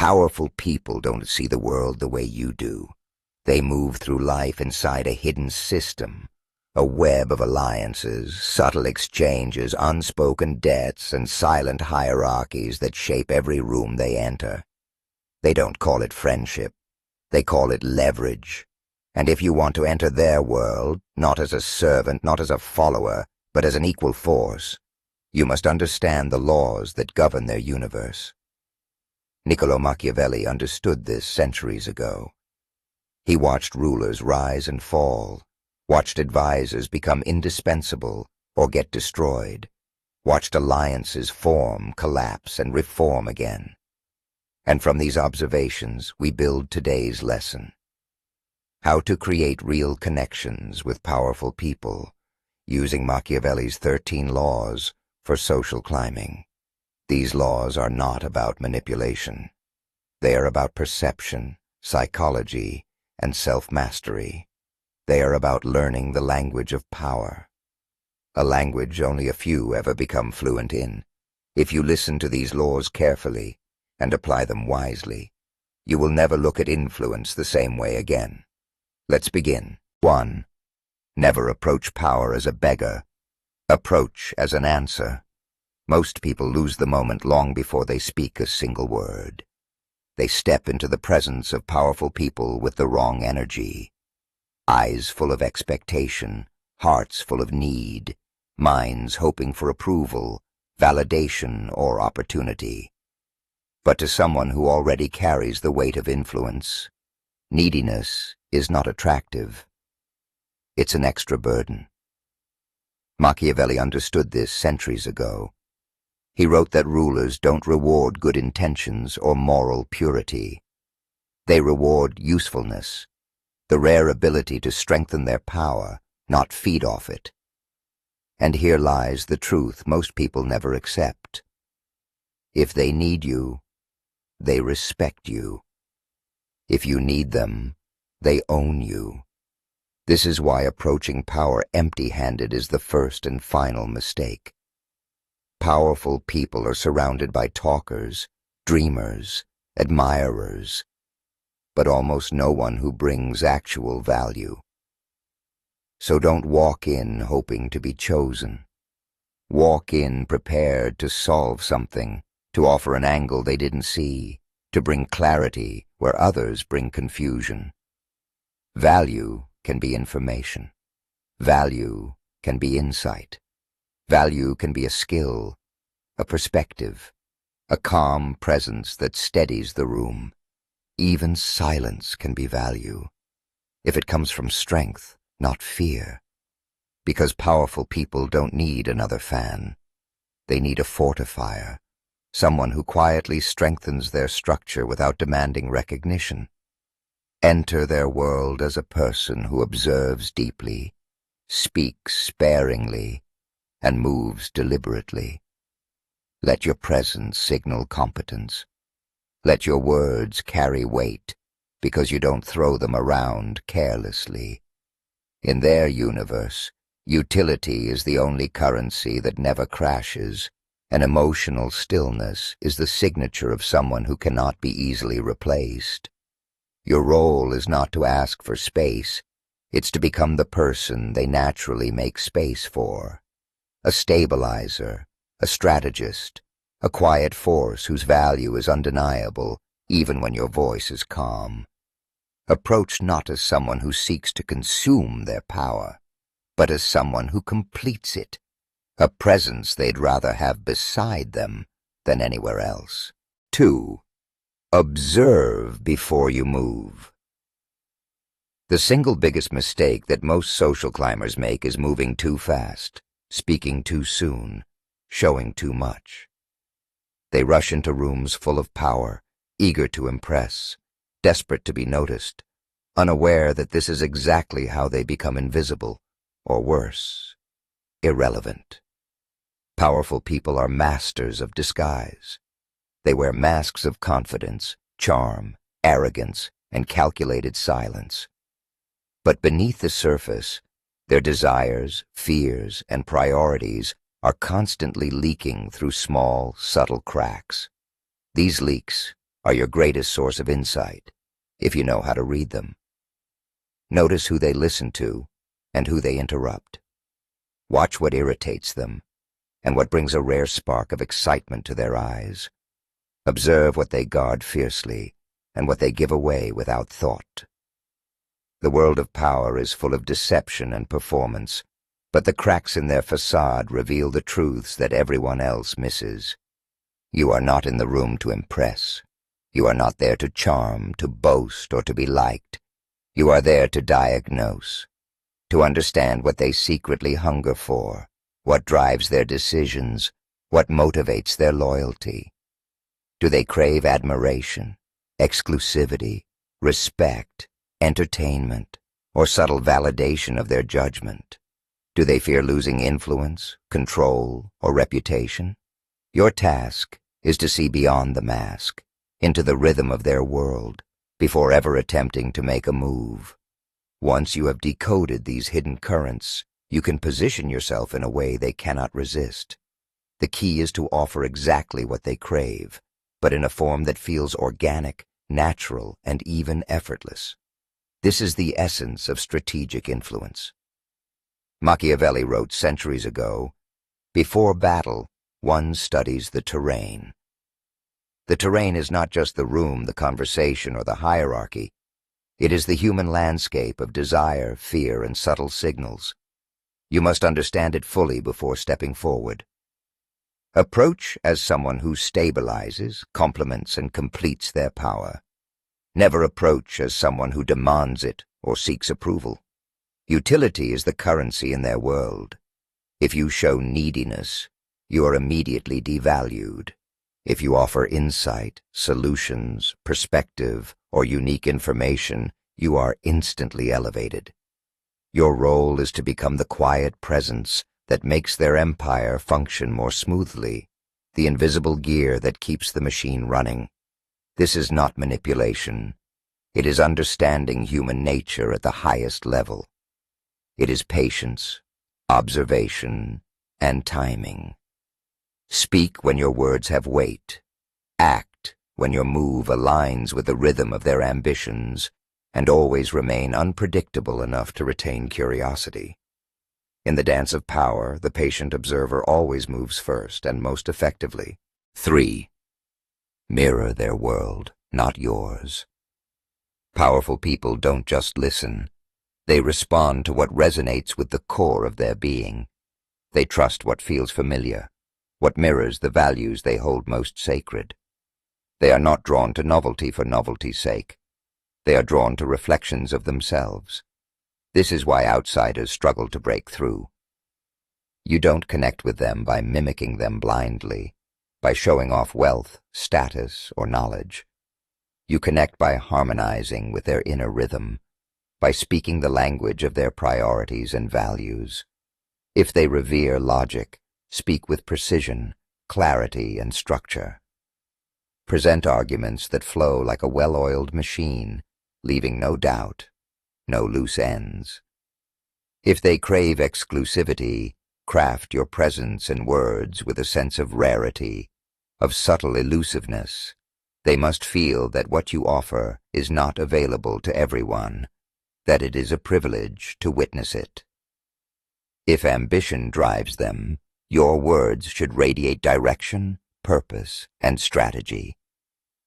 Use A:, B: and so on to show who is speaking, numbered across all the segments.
A: Powerful people don't see the world the way you do. They move through life inside a hidden system, a web of alliances, subtle exchanges, unspoken debts, and silent hierarchies that shape every room they enter. They don't call it friendship. They call it leverage. And if you want to enter their world, not as a servant, not as a follower, but as an equal force, you must understand the laws that govern their universe. Niccolò Machiavelli understood this centuries ago. He watched rulers rise and fall, watched advisors become indispensable or get destroyed, watched alliances form, collapse, and reform again. And from these observations, we build today's lesson. How to create real connections with powerful people, using Machiavelli's 13 laws for social climbing. These laws are not about manipulation. They are about perception, psychology, and self-mastery. They are about learning the language of power, a language only a few ever become fluent in. If you listen to these laws carefully and apply them wisely, you will never look at influence the same way again. Let's begin. 1. Never approach power as a beggar. Approach as an answer. Most people lose the moment long before they speak a single word. They step into the presence of powerful people with the wrong energy. Eyes full of expectation, hearts full of need, minds hoping for approval, validation, or opportunity. But to someone who already carries the weight of influence, neediness is not attractive. It's an extra burden. Machiavelli understood this centuries ago. He wrote that rulers don't reward good intentions or moral purity. They reward usefulness, the rare ability to strengthen their power, not feed off it. And here lies the truth most people never accept. If they need you, they respect you. If you need them, they own you. This is why approaching power empty-handed is the first and final mistake. Powerful people are surrounded by talkers, dreamers, admirers, but almost no one who brings actual value. So don't walk in hoping to be chosen. Walk in prepared to solve something, to offer an angle they didn't see, to bring clarity where others bring confusion. Value can be information. Value can be insight. Value can be a skill, a perspective, a calm presence that steadies the room. Even silence can be value, if it comes from strength, not fear. Because powerful people don't need another fan. They need a fortifier, someone who quietly strengthens their structure without demanding recognition. Enter their world as a person who observes deeply, speaks sparingly, and moves deliberately. Let your presence signal competence. Let your words carry weight, because you don't throw them around carelessly. In their universe, utility is the only currency that never crashes, and emotional stillness is the signature of someone who cannot be easily replaced. Your role is not to ask for space, it's to become the person they naturally make space for. A stabilizer, a strategist, a quiet force whose value is undeniable, even when your voice is calm. Approach not as someone who seeks to consume their power, but as someone who completes it, a presence they'd rather have beside them than anywhere else. 2. Observe before you move. The single biggest mistake that most social climbers make is moving too fast, speaking too soon, showing too much. They rush into rooms full of power, eager to impress, desperate to be noticed, unaware that this is exactly how they become invisible, or worse, irrelevant. Powerful people are masters of disguise. They wear masks of confidence, charm, arrogance, and calculated silence. But beneath the surface, their desires, fears, and priorities are constantly leaking through small, subtle cracks. These leaks are your greatest source of insight, if you know how to read them. Notice who they listen to and who they interrupt. Watch what irritates them and what brings a rare spark of excitement to their eyes. Observe what they guard fiercely and what they give away without thought. The world of power is full of deception and performance, but the cracks in their facade reveal the truths that everyone else misses. You are not in the room to impress. You are not there to charm, to boast, or to be liked. You are there to diagnose, to understand what they secretly hunger for, what drives their decisions, what motivates their loyalty. Do they crave admiration, exclusivity, respect, entertainment, or subtle validation of their judgment? Do they fear losing influence, control, or reputation? Your task is to see beyond the mask, into the rhythm of their world, before ever attempting to make a move. Once you have decoded these hidden currents, you can position yourself in a way they cannot resist. The key is to offer exactly what they crave, but in a form that feels organic, natural, and even effortless. This is the essence of strategic influence. Machiavelli wrote centuries ago, "Before battle, one studies the terrain." The terrain is not just the room, the conversation, or the hierarchy. It is the human landscape of desire, fear, and subtle signals. You must understand it fully before stepping forward. Approach as someone who stabilizes, complements, and completes their power. Never approach as someone who demands it or seeks approval. Utility is the currency in their world. If you show neediness, you are immediately devalued. If you offer insight, solutions, perspective, or unique information, you are instantly elevated. Your role is to become the quiet presence that makes their empire function more smoothly, the invisible gear that keeps the machine running. This is not manipulation. It is understanding human nature at the highest level. It is patience, observation, and timing. Speak when your words have weight. Act when your move aligns with the rhythm of their ambitions, and always remain unpredictable enough to retain curiosity. In the dance of power, the patient observer always moves first and most effectively. 3. Mirror their world, not yours. Powerful people don't just listen. They respond to what resonates with the core of their being. They trust what feels familiar, what mirrors the values they hold most sacred. They are not drawn to novelty for novelty's sake. They are drawn to reflections of themselves. This is why outsiders struggle to break through. You don't connect with them by mimicking them blindly, by showing off wealth, status, or knowledge. You connect by harmonizing with their inner rhythm, by speaking the language of their priorities and values. If they revere logic, speak with precision, clarity, and structure. Present arguments that flow like a well-oiled machine, leaving no doubt, no loose ends. If they crave exclusivity, craft your presence and words with a sense of rarity, of subtle elusiveness. They must feel that what you offer is not available to everyone, that it is a privilege to witness it. If ambition drives them, your words should radiate direction, purpose, and strategy.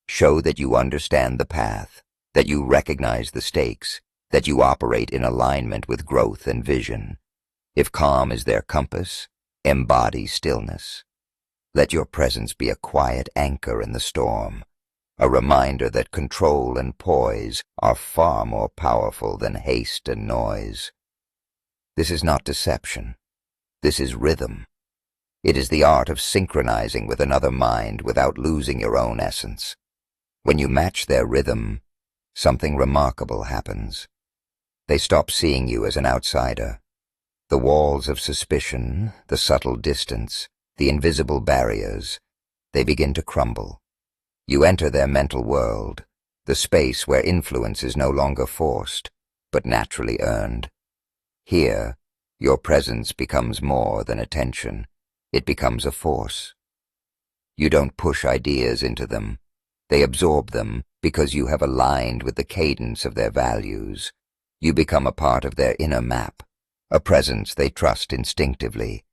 A: Show that you understand the path, that you recognize the stakes, that you operate in alignment with growth and vision. If calm is their compass, embody stillness. Let your presence be a quiet anchor in the storm, a reminder that control and poise are far more powerful than haste and noise. This is not deception. This is rhythm. It is the art of synchronizing with another mind without losing your own essence. When you match their rhythm, something remarkable happens. They stop seeing you as an outsider. The walls of suspicion, the subtle distance, the invisible barriers, they begin to crumble. You enter their mental world, the space where influence is no longer forced, but naturally earned. Here, your presence becomes more than attention. It becomes a force. You don't push ideas into them. They absorb them because you have aligned with the cadence of their values. You become a part of their inner map, a presence they trust instinctively.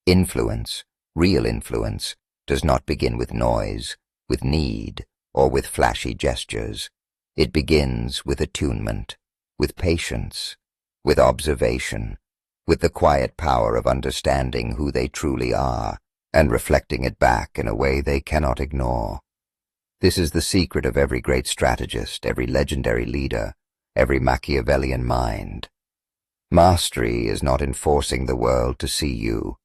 A: Influence, real influence, does not begin with noise, with need, or with flashy gestures. It begins with attunement, with patience, with observation, with the quiet power of understanding who they truly are and reflecting it back in a way they cannot ignore. This is the secret of every great strategist, every legendary leader, every Machiavellian mind. Mastery is not in forcing the world to see you.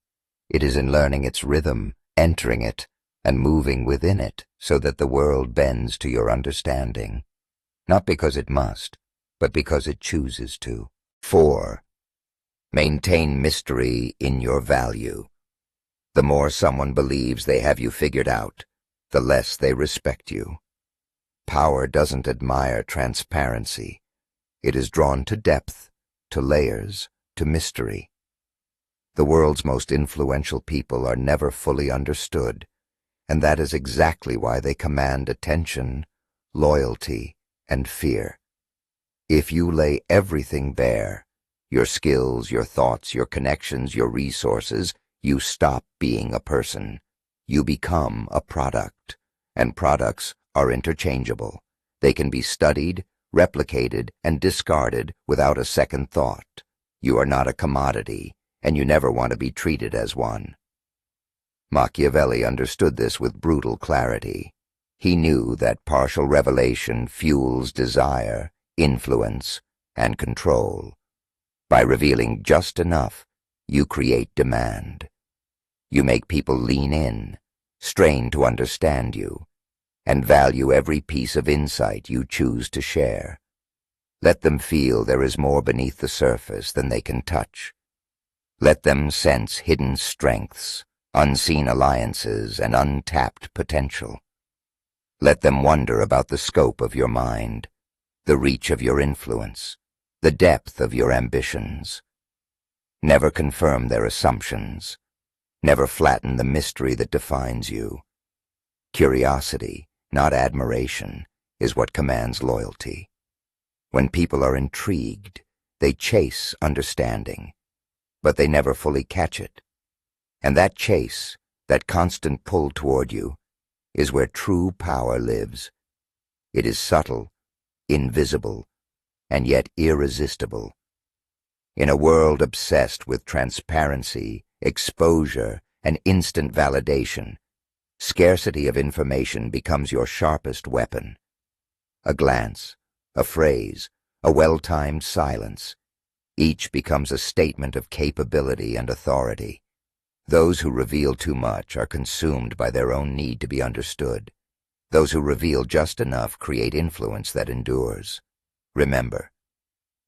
A: It is in learning its rhythm, entering it, and moving within it so that the world bends to your understanding. Not because it must, but because it chooses to. 4. Maintain mystery in your value. The more someone believes they have you figured out, the less they respect you. Power doesn't admire transparency. It is drawn to depth, to layers, to mystery. The world's most influential people are never fully understood, and that is exactly why they command attention, loyalty, and fear. If you lay everything bare, your skills, your thoughts, your connections, your resources, you stop being a person. You become a product, and products are interchangeable. They can be studied, replicated, and discarded without a second thought. You are not a commodity, and you never want to be treated as one. Machiavelli understood this with brutal clarity. He knew that partial revelation fuels desire, influence, and control. By revealing just enough, you create demand. You make people lean in, strain to understand you, and value every piece of insight you choose to share. Let them feel there is more beneath the surface than they can touch. Let them sense hidden strengths, unseen alliances, and untapped potential. Let them wonder about the scope of your mind, the reach of your influence, the depth of your ambitions. Never confirm their assumptions. Never flatten the mystery that defines you. Curiosity, not admiration, is what commands loyalty. When people are intrigued, they chase understanding, but they never fully catch it. And that chase, that constant pull toward you, is where true power lives. It is subtle, invisible, and yet irresistible. In a world obsessed with transparency, exposure, and instant validation, scarcity of information becomes your sharpest weapon. A glance, a phrase, a well-timed silence, each becomes a statement of capability and authority. Those who reveal too much are consumed by their own need to be understood. Those who reveal just enough create influence that endures. Remember,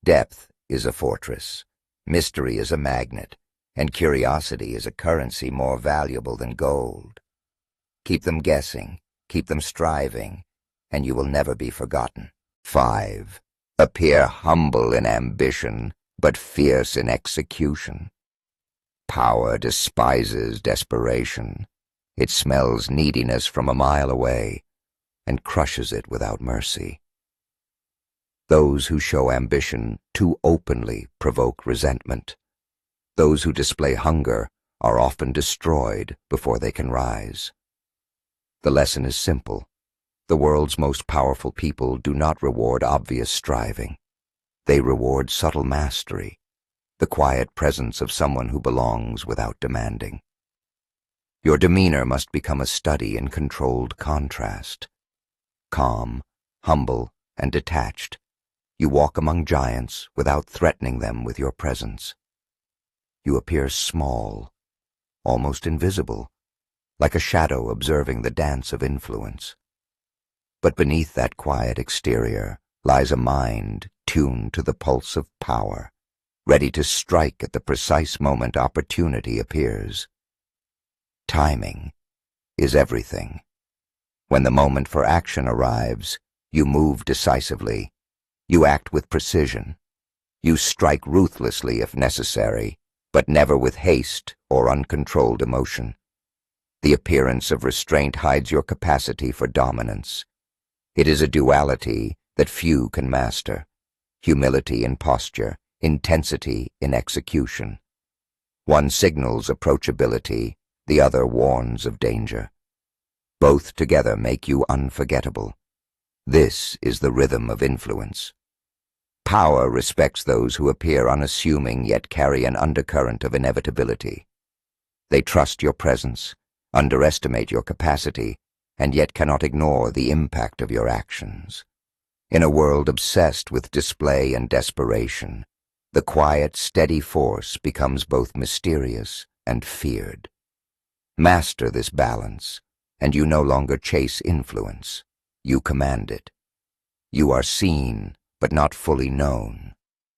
A: depth is a fortress, mystery is a magnet, and curiosity is a currency more valuable than gold. Keep them guessing, keep them striving, and you will never be forgotten. 5. Appear humble in ambition, but fierce in execution. Power despises desperation. It smells neediness from a mile away and crushes it without mercy. Those who show ambition too openly provoke resentment. Those who display hunger are often destroyed before they can rise. The lesson is simple. The world's most powerful people do not reward obvious striving. They reward subtle mastery, the quiet presence of someone who belongs without demanding. Your demeanor must become a study in controlled contrast. Calm, humble, and detached, you walk among giants without threatening them with your presence. You appear small, almost invisible, like a shadow observing the dance of influence. But beneath that quiet exterior lies a mind tuned to the pulse of power, ready to strike at the precise moment opportunity appears. Timing is everything. When the moment for action arrives, you move decisively. You act with precision. You strike ruthlessly if necessary, but never with haste or uncontrolled emotion. The appearance of restraint hides your capacity for dominance. It is a duality that few can master: humility in posture, intensity in execution. One signals approachability, the other warns of danger. Both together make you unforgettable. This is the rhythm of influence. Power respects those who appear unassuming yet carry an undercurrent of inevitability. They trust your presence, underestimate your capacity, and yet cannot ignore the impact of your actions. In a world obsessed with display and desperation, the quiet, steady force becomes both mysterious and feared. Master this balance, and you no longer chase influence. You command it. You are seen, but not fully known,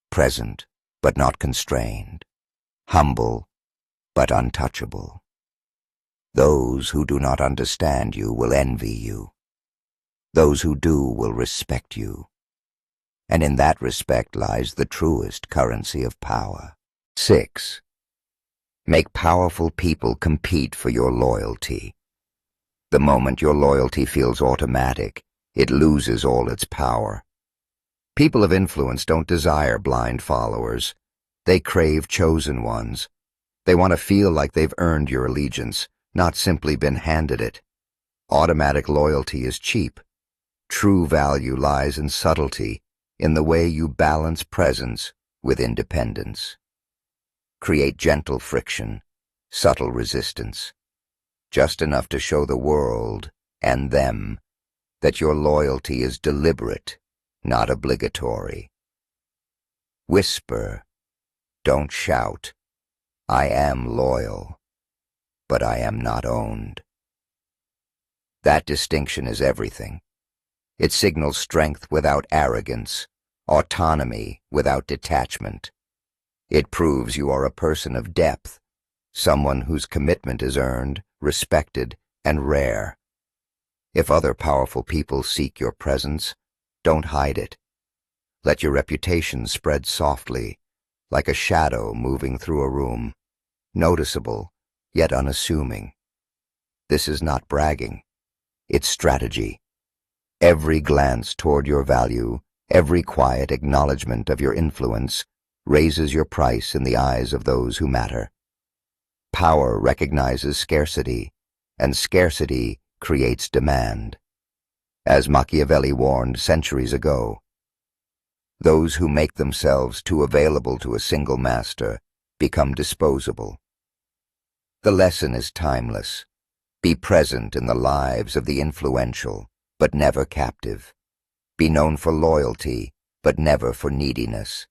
A: present, but not constrained, humble, but untouchable. Those who do not understand you will envy you. Those who do will respect you. And in that respect lies the truest currency of power. 6. Make powerful people compete for your loyalty. The moment your loyalty feels automatic, it loses all its power. People of influence don't desire blind followers. They crave chosen ones. They want to feel like they've earned your allegiance, not simply been handed it. Automatic loyalty is cheap. True value lies in subtlety, in the way you balance presence with independence. Create gentle friction, subtle resistance, just enough to show the world, and them, that your loyalty is deliberate, not obligatory. Whisper, don't shout, I am loyal, but I am not owned. That distinction is everything. It signals strength without arrogance, autonomy without detachment. It proves you are a person of depth, someone whose commitment is earned, respected, and rare. If other powerful people seek your presence, don't hide it. Let your reputation spread softly, like a shadow moving through a room, noticeable, yet unassuming. This is not bragging. It's strategy. Every glance toward your value, every quiet acknowledgement of your influence, raises your price in the eyes of those who matter. Power recognizes scarcity, and scarcity creates demand. As Machiavelli warned centuries ago, those who make themselves too available to a single master become disposable. The lesson is timeless. Be present in the lives of the influential, but never captive. Be known for loyalty, but never for neediness.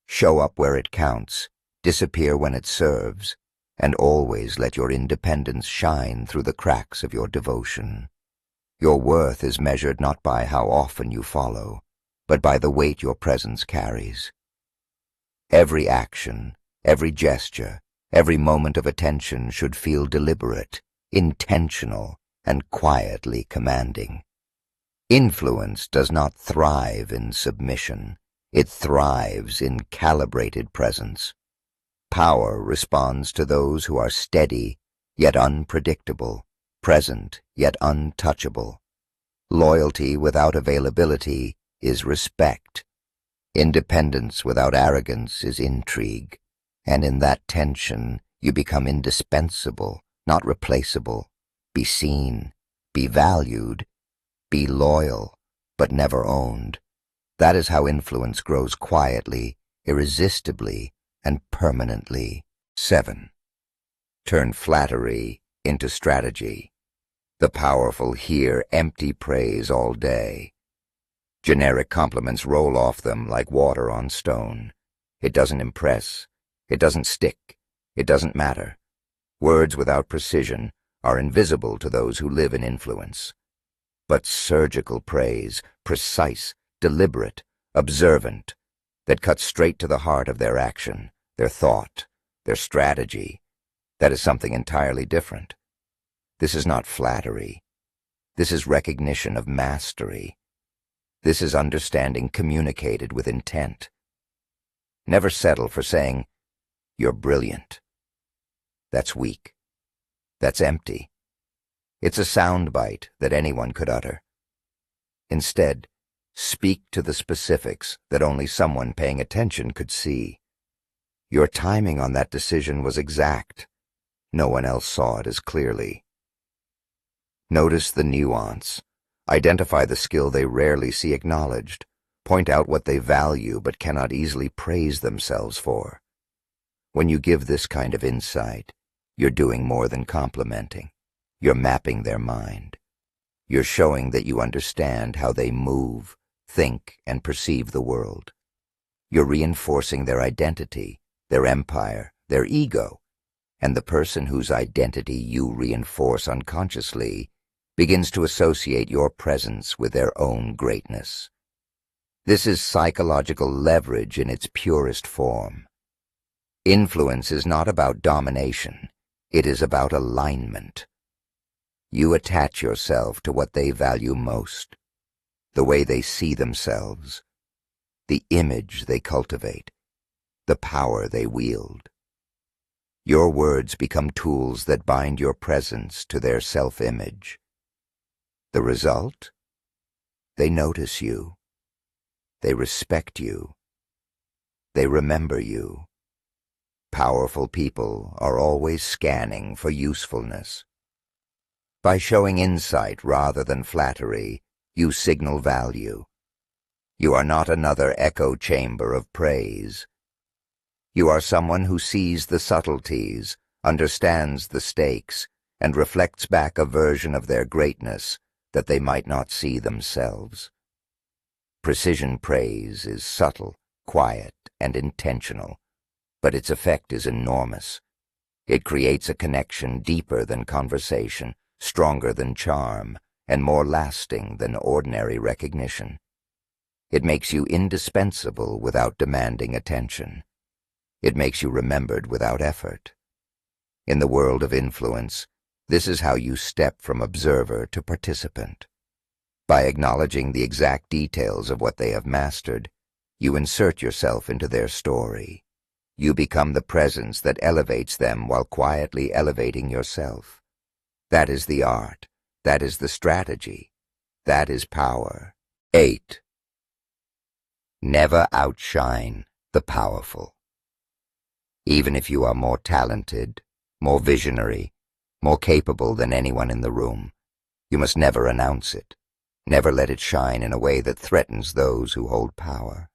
A: Show up where it counts, disappear when it serves, and always let your independence shine through the cracks of your devotion. Your worth is measured not by how often you follow, but by the weight your presence carries. Every action, every gesture, every moment of attention should feel deliberate, intentional, and quietly commanding. Influence does not thrive in submission. It thrives in calibrated presence. Power responds to those who are steady, yet unpredictable, present, yet untouchable. Loyalty without availability is respect. Independence without arrogance is intrigue. And in that tension, you become indispensable, not replaceable. Be seen, be valued, be loyal, but never owned. That is how influence grows quietly, irresistibly, and permanently. 7. Turn flattery into strategy. The powerful hear empty praise all day. Generic compliments roll off them like water on stone. It doesn't impress. It doesn't stick. It doesn't matter. Words without precision are invisible to those who live in influence. But surgical praise, precise, deliberate, observant, that cuts straight to the heart of their action, their thought, their strategy, that is something entirely different. This is not flattery. This is recognition of mastery. This is understanding communicated with intent. Never settle for saying, "You're brilliant." That's weak. That's empty. It's a soundbite that anyone could utter. Instead, speak to the specifics that only someone paying attention could see. Your timing on that decision was exact. No one else saw it as clearly. Notice the nuance. Identify the skill they rarely see acknowledged. Point out what they value but cannot easily praise themselves for. When you give this kind of insight, you're doing more than complimenting. You're mapping their mind. You're showing that you understand how they move, think, and perceive the world. You're reinforcing their identity, their empire, their ego, and the person whose identity you reinforce unconsciously begins to associate your presence with their own greatness. This is psychological leverage in its purest form. Influence is not about domination. It is about alignment. You attach yourself to what they value most, the way they see themselves, the image they cultivate, the power they wield. Your words become tools that bind your presence to their self-image. The result? They notice you. They respect you. They remember you. Powerful people are always scanning for usefulness. By showing insight rather than flattery, you signal value. You are not another echo chamber of praise. You are someone who sees the subtleties, understands the stakes, and reflects back a version of their greatness that they might not see themselves. Precision praise is subtle, quiet, and intentional, but its effect is enormous. It creates a connection deeper than conversation, stronger than charm, and more lasting than ordinary recognition. It makes you indispensable without demanding attention. It makes you remembered without effort. In the world of influence, this is how you step from observer to participant. By acknowledging the exact details of what they have mastered, you insert yourself into their story. You become the presence that elevates them while quietly elevating yourself. That is the art. That is the strategy. That is power. 8. Never outshine the powerful. Even if you are more talented, more visionary, more capable than anyone in the room, you must never announce it. Never let it shine in a way that threatens those who hold power.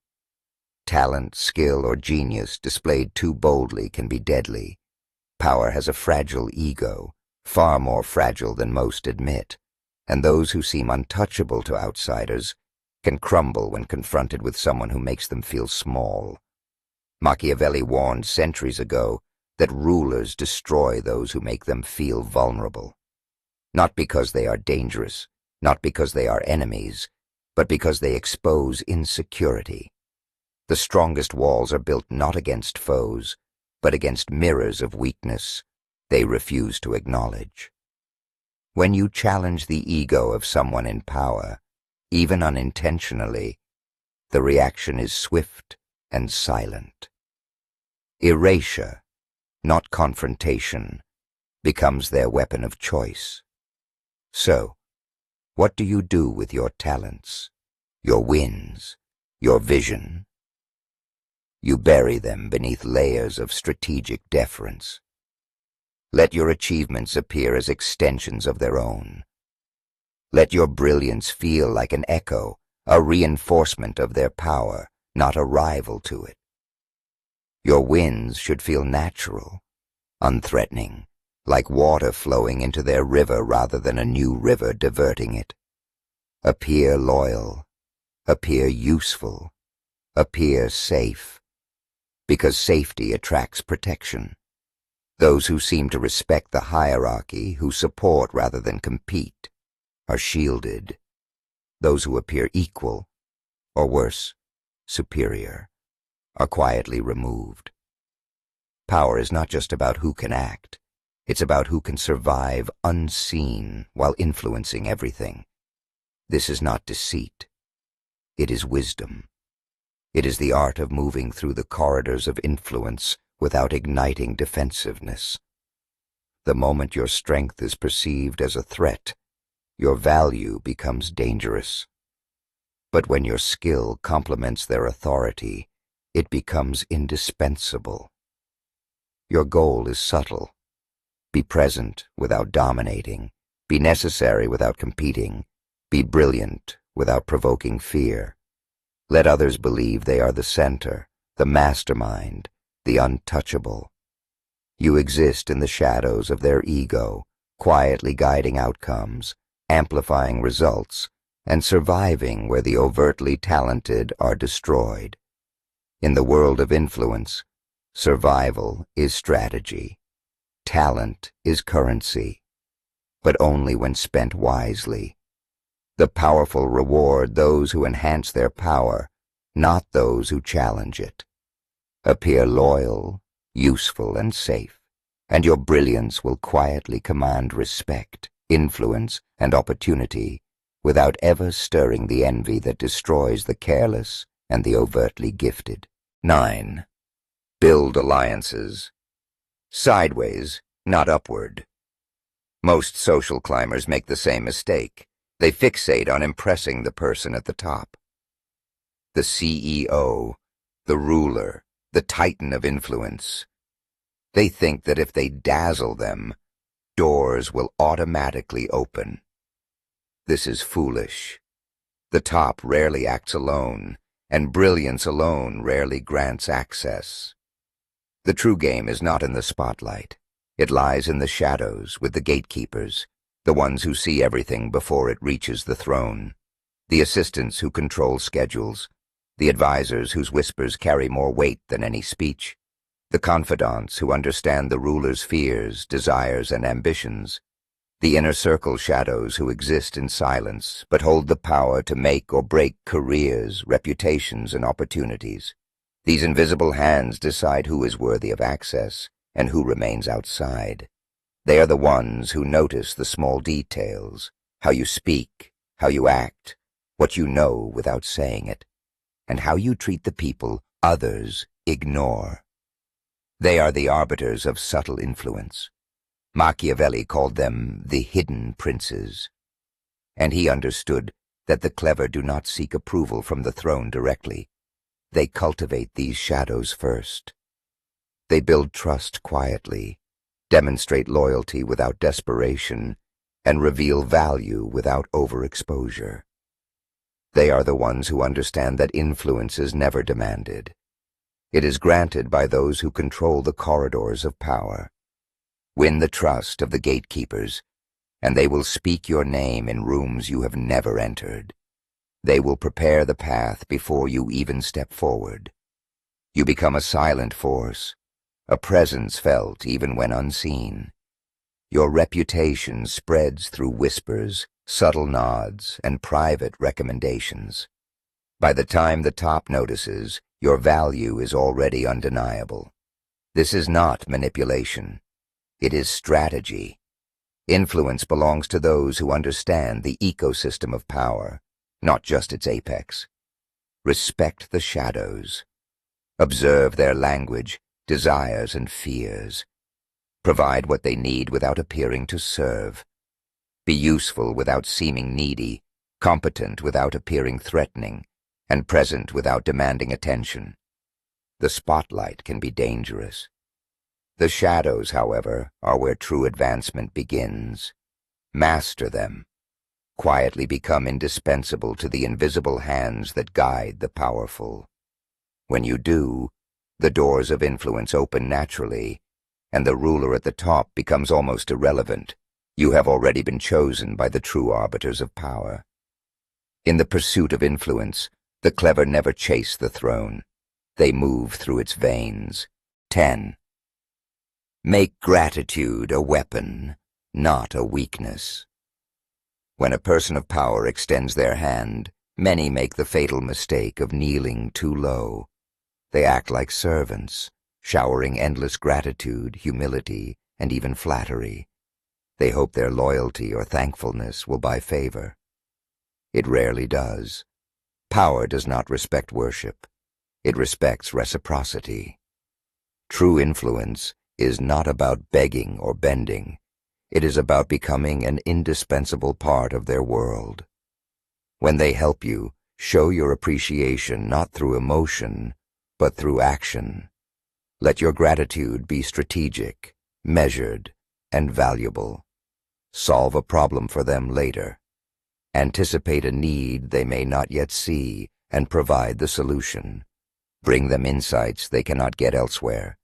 A: Talent, skill, or genius displayed too boldly can be deadly. Power has a fragile ego, far more fragile than most admit, and those who seem untouchable to outsiders can crumble when confronted with someone who makes them feel small. Machiavelli warned centuries ago that rulers destroy those who make them feel vulnerable. Not because they are dangerous, not because they are enemies, but because they expose insecurity. The strongest walls are built not against foes, but against mirrors of weakness they refuse to acknowledge. When you challenge the ego of someone in power, even unintentionally, the reaction is swift and silent. Erasure, not confrontation, becomes their weapon of choice. So, what do you do with your talents, your wins, your vision? You bury them beneath layers of strategic deference. Let your achievements appear as extensions of their own. Let your brilliance feel like an echo, a reinforcement of their power, not a rival to it. Your wins should feel natural, unthreatening, like water flowing into their river rather than a new river diverting it. Appear loyal, appear useful, appear safe, because safety attracts protection. Those who seem to respect the hierarchy, who support rather than compete, are shielded. Those who appear equal, or worse, superior, are quietly removed. Power is not just about who can act. It's about who can survive unseen while influencing everything. This is not deceit. It is wisdom. It is the art of moving through the corridors of influence without igniting defensiveness. The moment your strength is perceived as a threat, your value becomes dangerous. But when your skill complements their authority, it becomes indispensable. Your goal is subtle. Be present without dominating. Be necessary without competing. Be brilliant without provoking fear. Let others believe they are the center, the mastermind, the untouchable. You exist in the shadows of their ego, quietly guiding outcomes, amplifying results, and surviving where the overtly talented are destroyed. In the world of influence, survival is strategy. Talent is currency, but only when spent wisely. The powerful reward those who enhance their power, not those who challenge it. Appear loyal, useful, and safe, and your brilliance will quietly command respect, influence, and opportunity without ever stirring the envy that destroys the careless and the overtly gifted. 9. Build alliances. Sideways, not upward. Most social climbers make the same mistake. They fixate on impressing the person at the top. The CEO, the ruler, the titan of influence. They think that if they dazzle them, doors will automatically open. This is foolish. The top rarely acts alone, and brilliance alone rarely grants access. The true game is not in the spotlight. It lies in the shadows with the gatekeepers, the ones who see everything before it reaches the throne, the assistants who control schedules, the advisors whose whispers carry more weight than any speech, the confidants who understand the ruler's fears, desires, and ambitions, the inner circle shadows who exist in silence but hold the power to make or break careers, reputations, and opportunities. These invisible hands decide who is worthy of access and who remains outside. They are the ones who notice the small details, how you speak, how you act, what you know without saying it, and how you treat the people others ignore. They are the arbiters of subtle influence. Machiavelli called them the hidden princes, and he understood that the clever do not seek approval from the throne directly. They cultivate these shadows first. They build trust quietly, demonstrate loyalty without desperation, and reveal value without overexposure. They are the ones who understand that influence is never demanded. It is granted by those who control the corridors of power. Win the trust of the gatekeepers, and they will speak your name in rooms you have never entered. They will prepare the path before you even step forward. You become a silent force, a presence felt even when unseen. Your reputation spreads through whispers, subtle nods, and private recommendations. By the time the top notices, your value is already undeniable. This is not manipulation. It is strategy. Influence belongs to those who understand the ecosystem of power, not just its apex. Respect the shadows. Observe their language, desires, and fears. Provide what they need without appearing to serve. Be useful without seeming needy, competent without appearing threatening, and present without demanding attention. The spotlight can be dangerous. The shadows, however, are where true advancement begins. Master them. Quietly become indispensable to the invisible hands that guide the powerful. When you do, the doors of influence open naturally, and the ruler at the top becomes almost irrelevant. You have already been chosen by the true arbiters of power. In the pursuit of influence, the clever never chase the throne. They move through its veins. 10. Make gratitude a weapon, not a weakness. When a person of power extends their hand, many make the fatal mistake of kneeling too low. They act like servants, showering endless gratitude, humility, and even flattery. They hope their loyalty or thankfulness will buy favor. It rarely does. Power does not respect worship. It respects reciprocity. True influence is not about begging or bending. It is about becoming an indispensable part of their world. When they help you, Show your appreciation not through emotion, but through action. Let your gratitude be strategic, measured, and valuable. Solve a problem for them later. Anticipate a need they may not yet see and provide the solution. Bring them insights they cannot get elsewhere.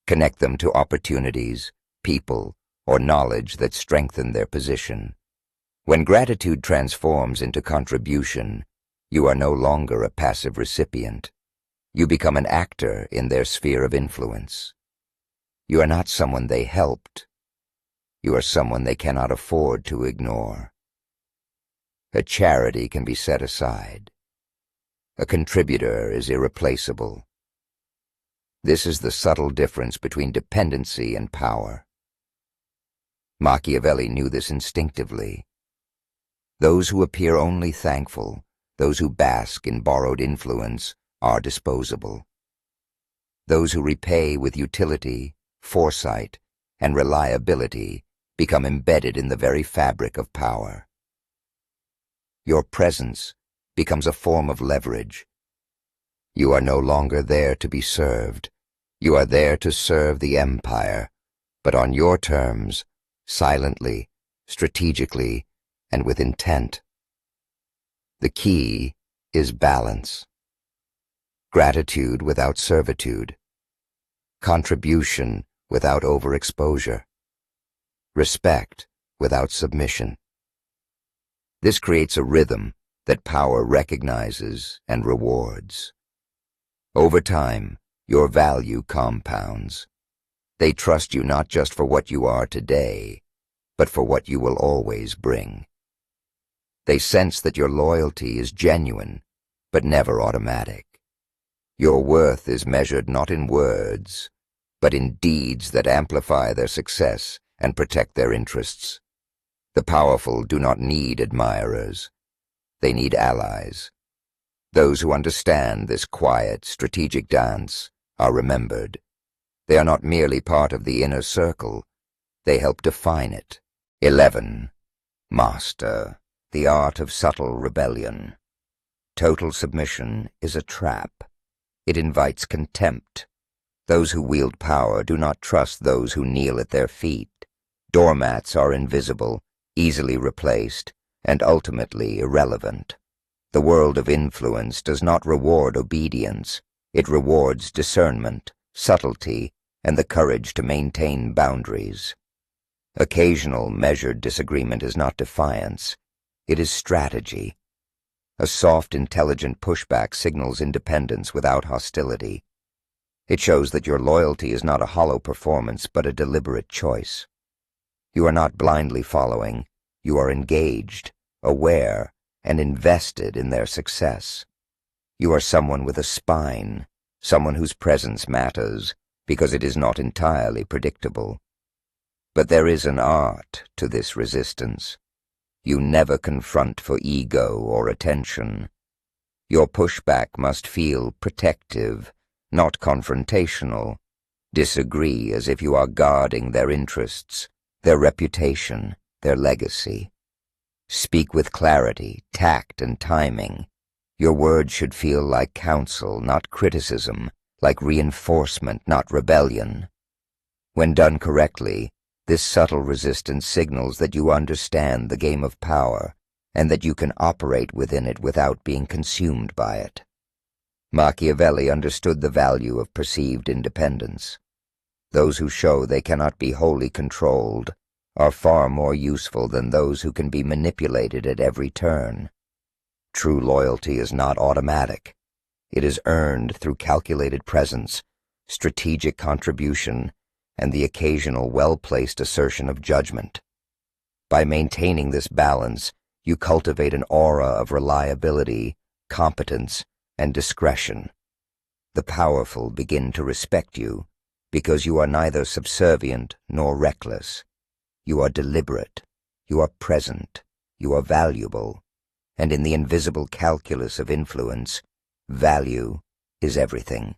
A: Connect them to opportunities, people, or knowledge that strengthen their position. When gratitude transforms into contribution, you are no longer a passive recipient. You become an actor in their sphere of influence. You are not someone they helped. You are someone they cannot afford to ignore. A charity can be set aside. A contributor is irreplaceable. This is the subtle difference between dependency and power. Machiavelli knew this instinctively. Those who appear only thankful, those who bask in borrowed influence, are disposable. Those who repay with utility, foresight, and reliability become embedded in the very fabric of power. Your presence becomes a form of leverage. You are no longer there to be served. You are there to serve the empire, but on your terms, silently, strategically, and with intent. The key is balance. Gratitude without servitude. Contribution without overexposure. Respect without submission. This creates a rhythm that power recognizes and rewards. Over time, your value compounds. They trust you not just for what you are today, but for what you will always bring. They sense that your loyalty is genuine, but never automatic. Your worth is measured not in words, but in deeds that amplify their success and protect their interests. The powerful do not need admirers. They need allies. Those who understand this quiet, strategic dance are remembered. They are not merely part of the inner circle. They help define it. 11. Master the art of subtle rebellion. Total submission is a trap. It invites contempt. Those who wield power do not trust those who kneel at their feet. Doormats are invisible, easily replaced, and ultimately irrelevant. The world of influence does not reward obedience. It rewards discernment, subtlety, and the courage to maintain boundaries. Occasional, measured disagreement is not defiance. It is strategy. A soft, intelligent pushback signals independence without hostility. It shows that your loyalty is not a hollow performance but a deliberate choice. You are not blindly following. You are engaged, aware, and invested in their success. You are someone with a spine, someone whose presence matters because it is not entirely predictable. But there is an art to this resistance. You never confront for ego or attention. Your pushback must feel protective, not confrontational. Disagree as if you are guarding their interests, their reputation, their legacy. Speak with clarity, tact, and timing. Your words should feel like counsel, not criticism, like reinforcement, not rebellion. When done correctly, this subtle resistance signals that you understand the game of power and that you can operate within it without being consumed by it. Machiavelli understood the value of perceived independence. Those who show they cannot be wholly controlled are far more useful than those who can be manipulated at every turn. True loyalty is not automatic. It is earned through calculated presence, strategic contribution, and the occasional well-placed assertion of judgment. By maintaining this balance, you cultivate an aura of reliability, competence, and discretion. The powerful begin to respect you because you are neither subservient nor reckless. You are deliberate, you are present, you are valuable, and in the invisible calculus of influence, value is everything.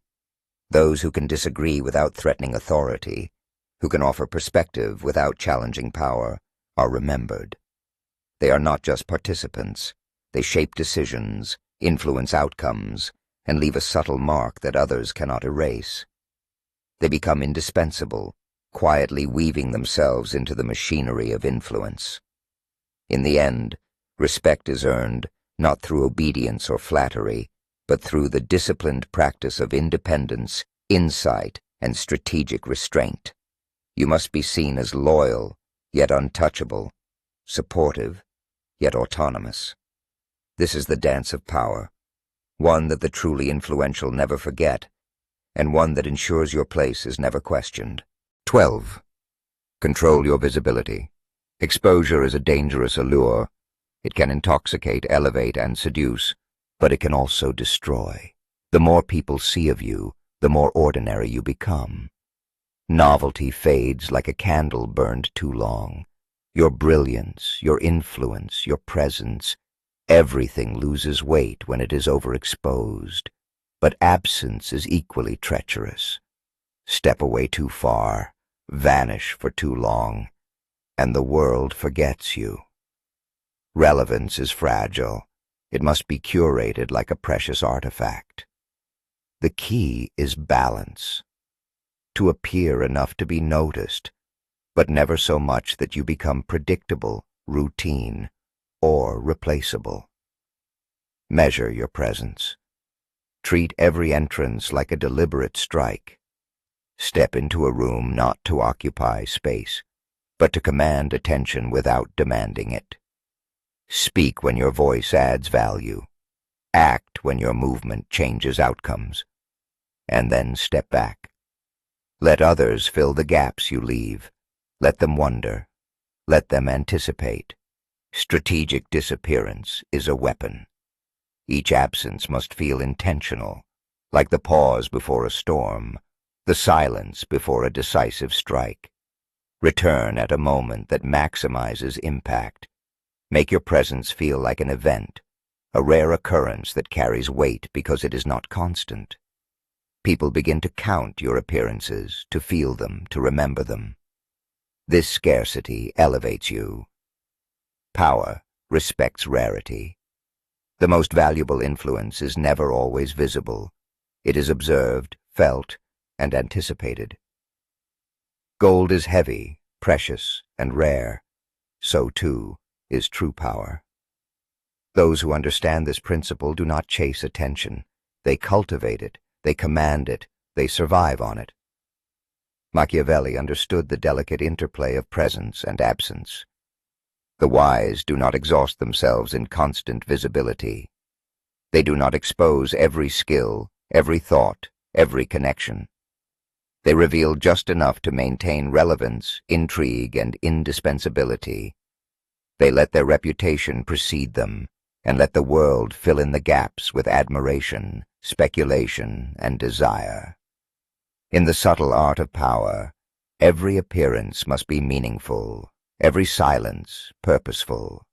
A: Those who can disagree without threatening authority, who can offer perspective without challenging power, are remembered. They are not just participants. They shape decisions, influence outcomes, and leave a subtle mark that others cannot erase. They become indispensable, quietly weaving themselves into the machinery of influence. In the end, respect is earned not through obedience or flattery, but through the disciplined practice of independence, insight, and strategic restraint. You must be seen as loyal, yet untouchable, supportive, yet autonomous. This is the dance of power, one that the truly influential never forget, and one that ensures your place is never questioned. 12. Control your visibility. Exposure is a dangerous allure. It can intoxicate, elevate, and seduce, but it can also destroy. The more people see of you, the more ordinary you become. Novelty fades like a candle burned too long. Your brilliance, your influence, your presence, everything loses weight when it is overexposed. But absence is equally treacherous. Step away too far, vanish for too long, and the world forgets you. Relevance is fragile. It must be curated like a precious artifact. The key is balance. To appear enough to be noticed, but never so much that you become predictable, routine, or replaceable. Measure your presence. Treat every entrance like a deliberate strike. Step into a room not to occupy space, but to command attention without demanding it. Speak when your voice adds value. Act when your movement changes outcomes. And then step back. Let others fill the gaps you leave. Let them wonder. Let them anticipate. Strategic disappearance is a weapon. Each absence must feel intentional, like the pause before a storm, the silence before a decisive strike. Return at a moment that maximizes impact. Make your presence feel like an event, a rare occurrence that carries weight because it is not constant. People begin to count your appearances, to feel them, to remember them. This scarcity elevates you. Power respects rarity. The most valuable influence is never always visible. It is observed, felt, and anticipated. Gold is heavy, precious, and rare. So, too, is true power. Those who understand this principle do not chase attention. They cultivate it, they command it, they survive on it. Machiavelli understood the delicate interplay of presence and absence. The wise do not exhaust themselves in constant visibility. They do not expose every skill, every thought, every connection. They reveal just enough to maintain relevance, intrigue, and indispensability. They let their reputation precede them, and let the world fill in the gaps with admiration, speculation, and desire. In the subtle art of power, every appearance must be meaningful, every silence purposeful.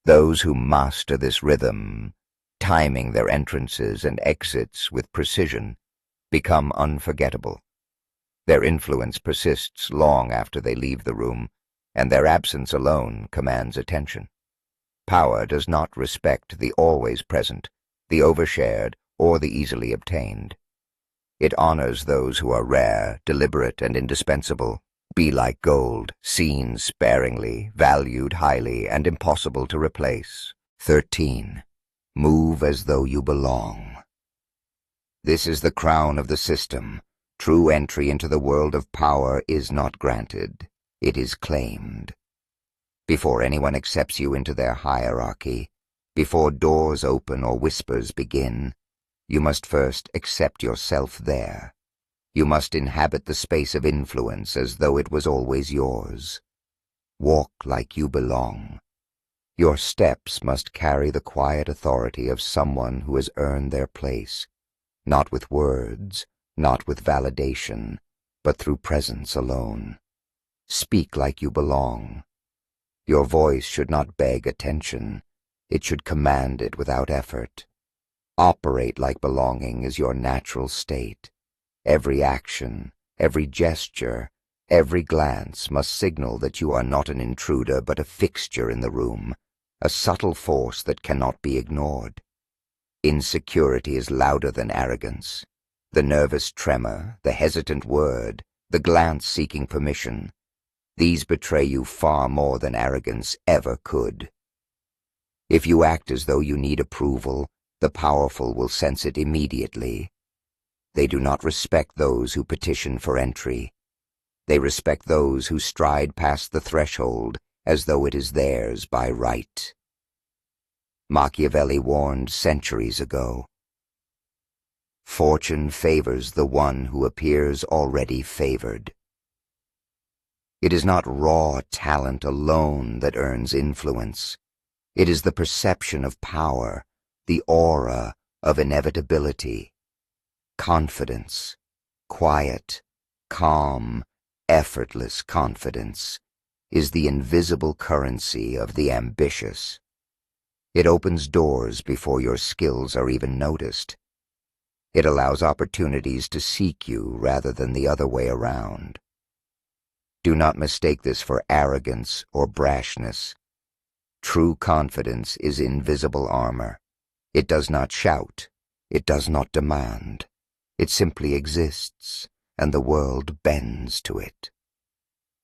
A: Those who master this rhythm, timing their entrances and exits with precision, become unforgettable. Their influence persists long after they leave the room, and their absence alone commands attention. Power does not respect the always present, the overshared, or the easily obtained. It honors those who are rare, deliberate, and indispensable. Be like gold, seen sparingly, valued highly, and impossible to replace. 13. Move as though you belong. This is the crown of the system. True entry into the world of power is not granted. It is claimed. Before anyone accepts you into their hierarchy, before doors open or whispers begin, you must first accept yourself there. You must inhabit the space of influence as though it was always yours. Walk like you belong. Your steps must carry the quiet authority of someone who has earned their place, not with words, not with validation, but through presence alone. Speak like you belong. Your voice should not beg attention. It should command it without effort. Operate like belonging is your natural state. Every action, every gesture, every glance must signal that you are not an intruder but a fixture in the room, a subtle force that cannot be ignored. Insecurity is louder than arrogance. The nervous tremor, the hesitant word, the glance seeking permission, these betray you far more than arrogance ever could. If you act as though you need approval, the powerful will sense it immediately. They do not respect those who petition for entry. They respect those who stride past the threshold as though it is theirs by right. Machiavelli warned centuries ago. Fortune favors the one who appears already favored. It is not raw talent alone that earns influence. It is the perception of power, the aura of inevitability. Confidence, quiet, calm, effortless confidence, is the invisible currency of the ambitious. It opens doors before your skills are even noticed. It allows opportunities to seek you rather than the other way around. Do not mistake this for arrogance or brashness. True confidence is invisible armor. It does not shout. It does not demand. It simply exists, and the world bends to it.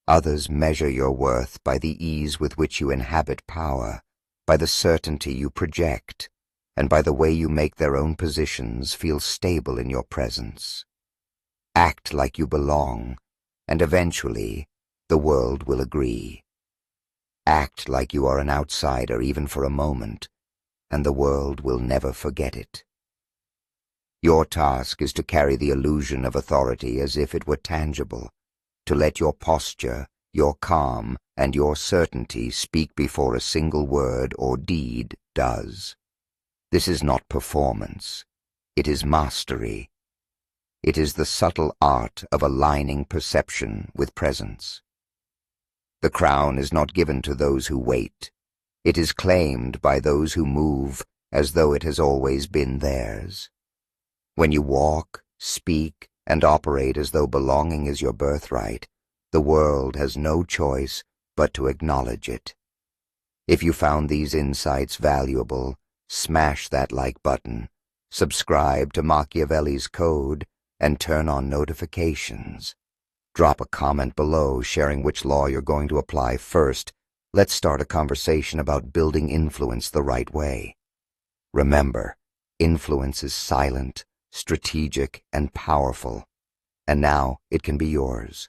A: Others measure your worth by the ease with which you inhabit power, by the certainty you project, and by the way you make their own positions feel stable in your presence. Act like you belong, and eventually the world will agree. Act like you are an outsider even for a moment, and the world will never forget it. Your task is to carry the illusion of authority as if it were tangible, to let your posture, your calm, and your certainty speak before a single word or deed does. This is not performance. It is mastery. It is the subtle art of aligning perception with presence. The crown is not given to those who wait. It is claimed by those who move as though it has always been theirs. When you walk, speak, and operate as though belonging is your birthright, the world has no choice but to acknowledge it. If you found these insights valuable, smash that like button, subscribe to Machiavelli's Code, and turn on notifications. Drop a comment below sharing which law you're going to apply first. Let's start a conversation about building influence the right way. Remember, influence is silent, strategic, and powerful, and now it can be yours.